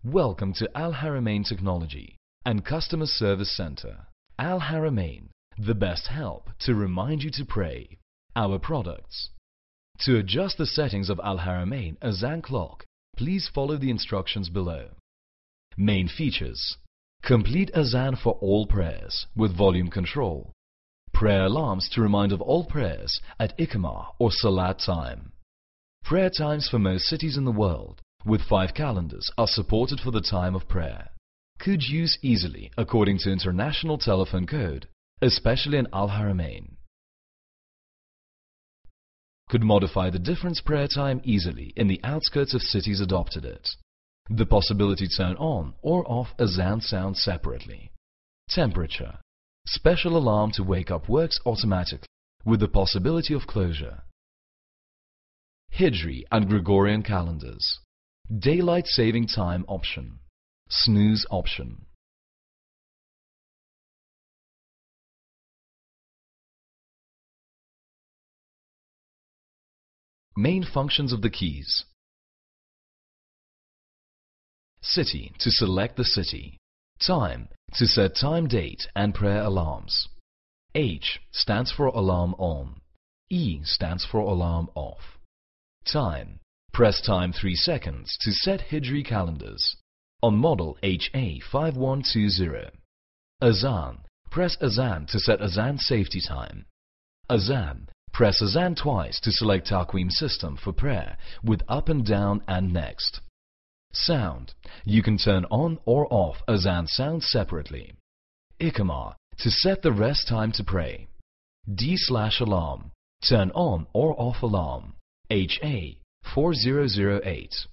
Welcome to Al-Harameeen Technology and Customer Service Center. Al-Harameeen, the best help to remind you to pray. Our products. To adjust the settings of Al-Harameeen Azan clock, please follow the instructions below. Main features: complete Azan for all prayers with volume control. Prayer alarms to remind of all prayers at Iqamah or Salat time. Prayer times for most cities in the world with 5 calendars are supported for the time of prayer. Could use easily according to international telephone code, especially in Al-Haramein. Could modify the difference prayer time easily in the outskirts of cities adopted it. The possibility to turn on or off Azan sound separately. Temperature. Special alarm to wake up works automatically with the possibility of closure. Hijri and Gregorian calendars. Daylight saving time option. Snooze option. Main functions of the keys. City to select the city. Time to set time, date and prayer alarms. H stands for alarm on. E stands for alarm off. Time. Press time 3 seconds to set Hijri calendars. On model HA5120. Azan. Press Azan to set Azan safety time. Azan. Press Azan twice to select Taqweem system for prayer with up and down and next. Sound. You can turn on or off Azan sound separately. Iqamah. To set the rest time to pray. D/alarm. Turn on or off alarm. HA4008.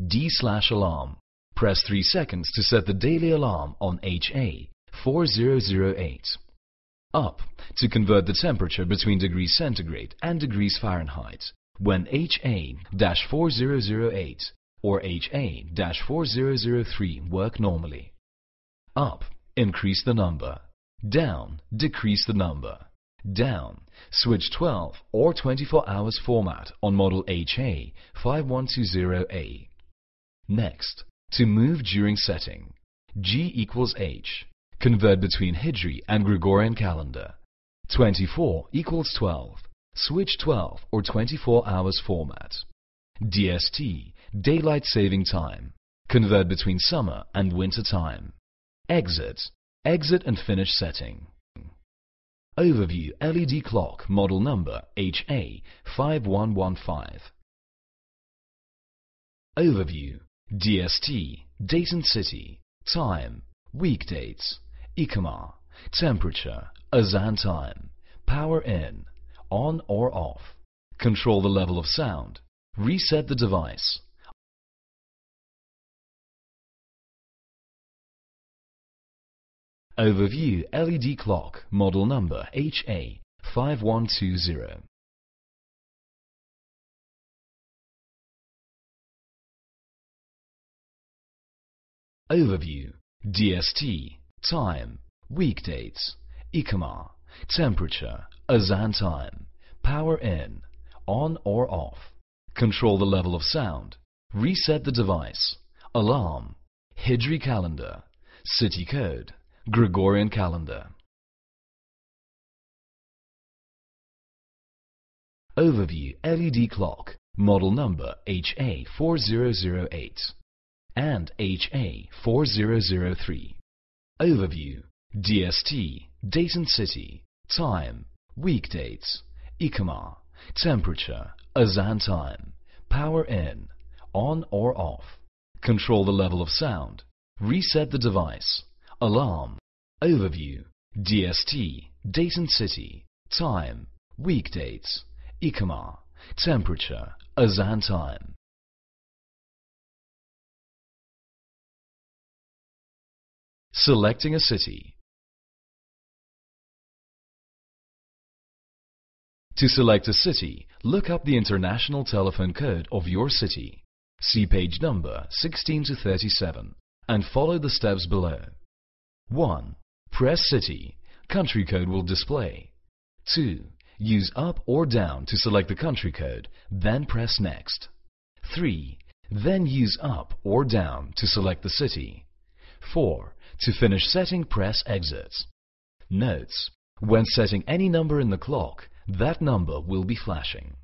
D/alarm. Press 3 seconds to set the daily alarm on HA4008. Up to convert the temperature between degrees centigrade and degrees Fahrenheit when HA-4008 or HA-4003 work normally. Up, increase the number. Down, decrease the number. Down, switch 12 or 24 hours format on model HA5120A. Next, to move during setting. G = H. Convert between Hijri and Gregorian calendar. 24 = 12. Switch 12 or 24 hours format. DST, daylight saving time. Convert between summer and winter time. Exit, exit and finish setting. Overview LED clock model number HA5115. Overview DST, date and city, time, weekdates, Iqamah, temperature, Azan time, power in, on or off, control the level of sound, reset the device. Overview LED clock model number HA5120. Overview DST, time, weekdates, Iqamah, temperature, Azan time, power in, on or off, control the level of sound, reset the device, alarm, Hijri calendar, city code, Gregorian calendar. Overview LED clock model number HA4008 and HA4003. Overview DST, date and city, time, weekdates, Iqamah, temperature, Azan time, power in, on or off, control the level of sound, reset the device, alarm. Overview DST, date and city, time, weekdates, Iqamah, temperature, Azan time. Selecting a city. To select a city, look up the international telephone code of your city. See page number 16 to 37 and follow the steps below. 1. Press city. Country code will display. 2. Use up or down to select the country code, then press next. 3. Then use up or down to select the city. 4. To finish setting, press exit. Notes: when setting any number in the clock, that number will be flashing.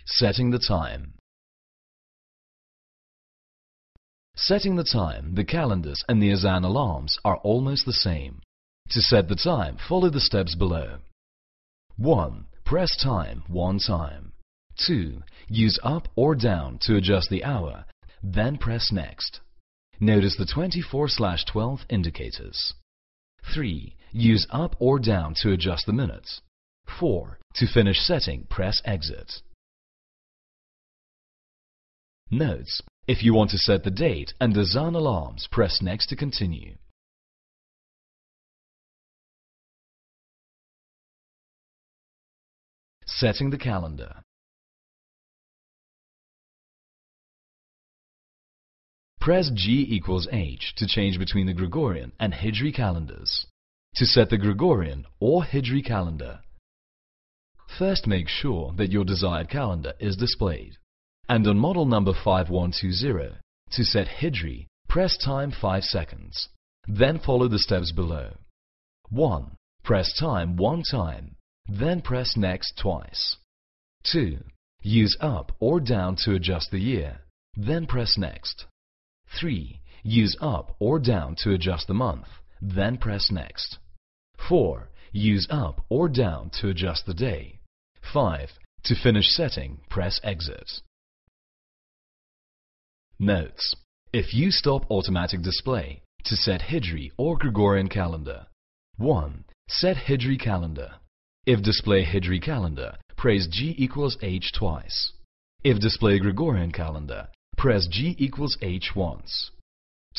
Setting the time. Setting the time, the calendars and the azan alarms are almost the same. To set the time, follow the steps below. 1. Press time one time. 2. Use up or down to adjust the hour, then press next. Notice the 24/12 indicators. 3. Use up or down to adjust the minutes. 4. To finish setting, press exit. Notes: if you want to set the date and azan alarms, press next to continue. Setting the calendar. Press G equals H to change between the Gregorian and Hijri calendars. To set the Gregorian or Hijri calendar, first make sure that your desired calendar is displayed. And on model number 5120, to set Hijri, press time 5 seconds. Then follow the steps below. 1. Press time one time, then press next twice. 2. Use up or down to adjust the year, then press next. 3. Use up or down to adjust the month, then press next. 4. Use up or down to adjust the day. 5. To finish setting, press exit. Notes: if you stop automatic display, to set Hijri or Gregorian calendar. 1. Set Hijri calendar. If display Hijri calendar, press G equals H twice. If display Gregorian calendar, press G equals H once.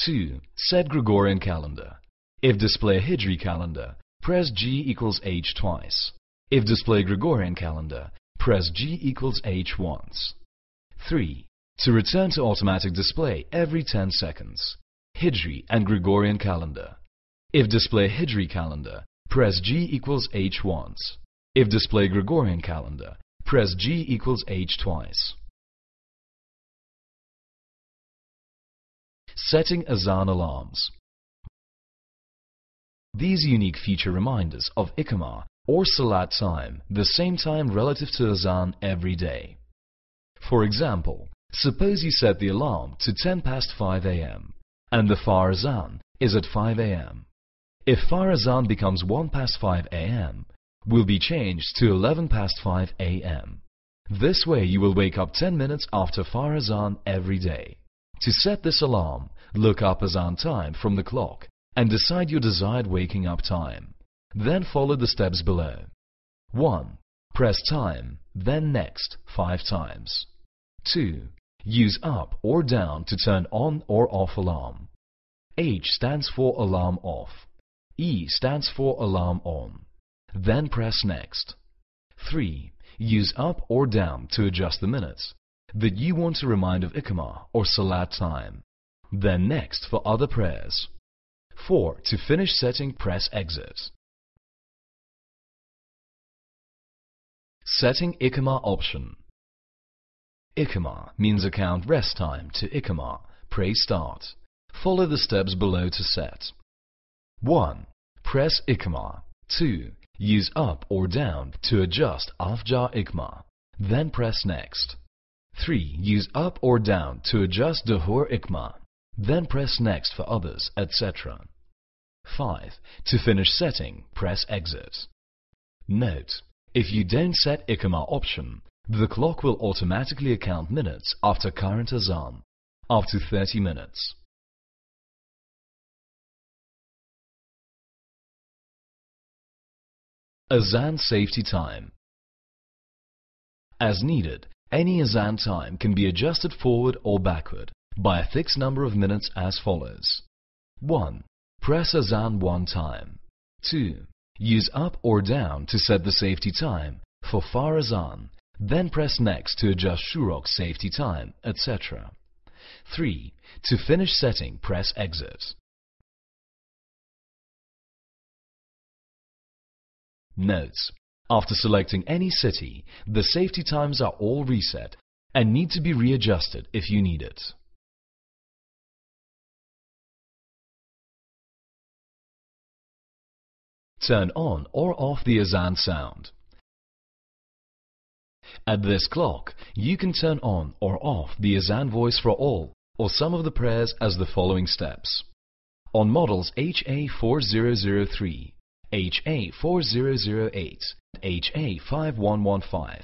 2. Set Gregorian calendar. If display Hijri calendar, press G equals H twice. If display Gregorian calendar, press G equals H once. 3. To return to automatic display every 10 seconds, Hijri and Gregorian calendar. If display Hijri calendar, press G equals H once. If display Gregorian calendar, press G equals H twice. Setting azan alarms. These unique feature reminders of Iqamah or Salat time, the same time relative to azan every day. For example, suppose you set the alarm to 5 a.m. and the Fajr azan is at 5 a.m. If Fajr azan becomes 5 a.m., will be changed to 5 a.m. This way you will wake up 10 minutes after Fajr azan every day. To set this alarm, look up azan time from the clock and decide your desired waking up time. Then follow the steps below. 1. Press time, then next 5 times. 2. Use up or down to turn on or off alarm. H stands for alarm off. E stands for alarm on. Then press next. 3. Use up or down to adjust the minutes that you want to remind of Iqamah or Salat time. Then next for other prayers. 4. To finish setting, press exit. Setting Iqamah option. Iqamah means account rest time to Iqamah, pray start. Follow the steps below to set. 1. Press Iqamah. 2. Use up or down to adjust Afjar Iqamah. Then press next. 3. Use up or down to adjust Duhur Iqamah. Then press next for others, etc. 5. To finish setting, press exit. Note: if you don't set Iqamah option, the clock will automatically account minutes after current azan, after 30 minutes. Azan safety time. As needed, any azan time can be adjusted forward or backward by a fixed number of minutes as follows. 1. Press azan one time. 2. Use up or down to set the safety time for Fajr azan, then press next to adjust Shurok safety time, etc. 3. To finish setting, press exit. Notes: after selecting any city, the safety times are all reset and need to be readjusted if you need it. Turn on or off the azan sound. At this clock, you can turn on or off the azan voice for all or some of the prayers as the following steps. On models HA4003, HA4008, HA5115.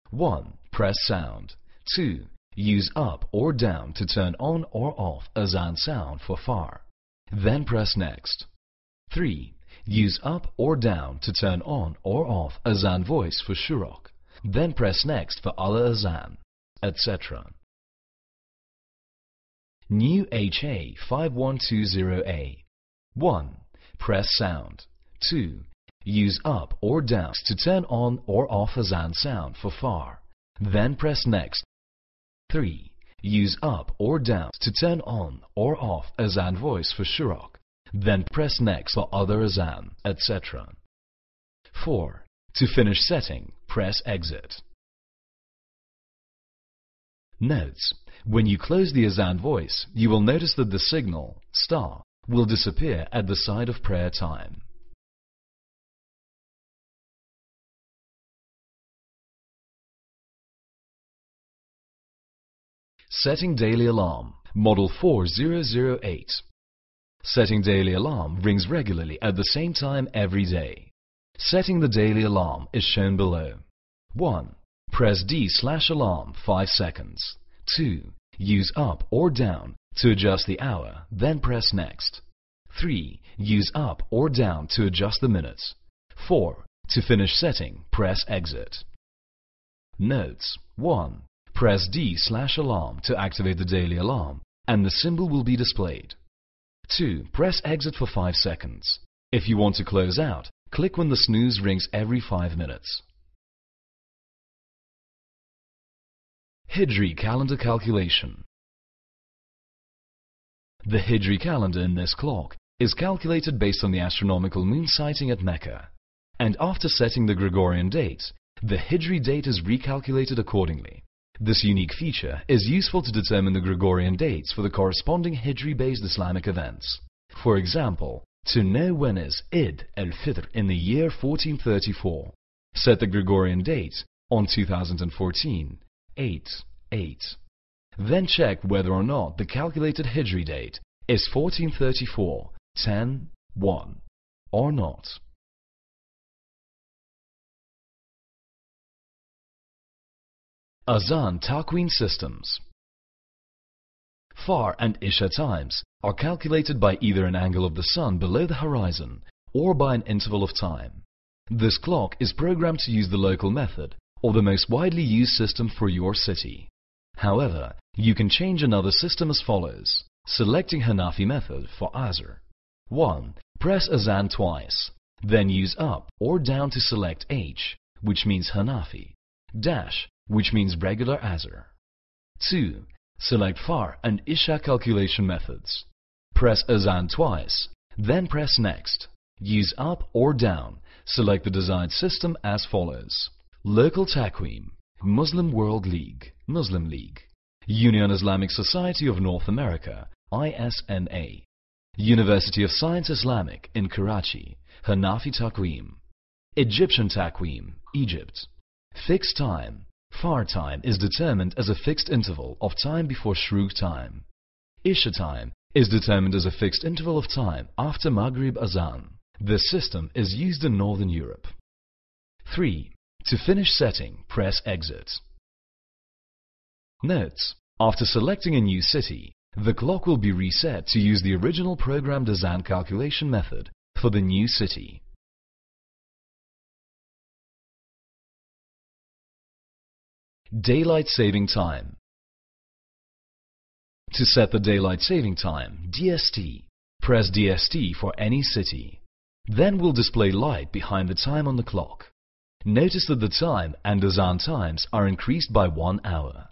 1. Press sound. 2. Use up or down to turn on or off azan sound for far. Then press next. 3. Use up or down to turn on or off azan voice for shurok. Then press next for al-azan, etc. New HA5120A. 1. Press sound. 2. Use up or down to turn on or off azan sound for far. Then press next. 3. Use up or down to turn on or off azan voice for shurok. Then press next for other azan, etc. 4. To finish setting, press exit. Notes: when you close the azan voice, you will notice that the signal star will disappear at the side of prayer time. Setting daily alarm, model 4008. Setting daily alarm rings regularly at the same time every day. Setting the daily alarm is shown below. 1. Press D/alarm 5 seconds. 2. Use up or down to adjust the hour, then press next. 3. Use up or down to adjust the minutes. 4. To finish setting, press exit. Notes: 1. Press D/alarm to activate the daily alarm and the symbol will be displayed. 2. Press exit for 5 seconds. If you want to close out, click when the snooze rings every 5 minutes. Hijri calendar calculation. The Hijri calendar in this clock is calculated based on the astronomical moon sighting at Mecca, and after setting the Gregorian date, the Hijri date is recalculated accordingly. This unique feature is useful to determine the Gregorian dates for the corresponding Hijri-based Islamic events. For example, to know when is Eid al-Fitr in the year 1434, set the Gregorian date on 2014, 8/8. Then check whether or not the calculated Hijri date is 1434, 10/1 or not. Azan Taqween systems. Far and Isha times are calculated by either an angle of the sun below the horizon or by an interval of time. This clock is programmed to use the local method or the most widely used system for your city. However, you can change another system as follows, selecting Hanafi method for Asr. 1. Press Azan twice, then use up or down to select H, which means Hanafi, dash, which means regular Asr. 2. Select Far and Isha calculation methods. Press Azan twice, then press Next. Use up or down. Select the desired system as follows. Local Taqweem, Muslim World League, Muslim League, Union Islamic Society of North America, ISNA, University of Science Islamic in Karachi, Hanafi Taqweem, Egyptian Taqweem, Egypt. Fixed time. Far time is determined as a fixed interval of time before Shrouk time. Isha time is determined as a fixed interval of time after Maghrib Azan. This system is used in Northern Europe. 3. To finish setting, press exit. Notes: after selecting a new city, the clock will be reset to use the original programmed Azan calculation method for the new city. Daylight saving time. To set the daylight saving time, DST, press DST for any city. Then we'll display light behind the time on the clock. Notice that the time and Azan times are increased by 1 hour.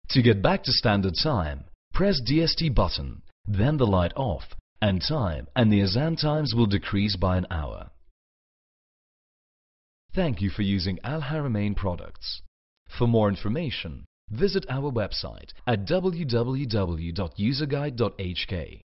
To get back to standard time, press DST button, then the light off, and time and the Azan times will decrease by 1 hour. Thank you for using Al-Haramein products. For more information, visit our website at www.userguide.hk.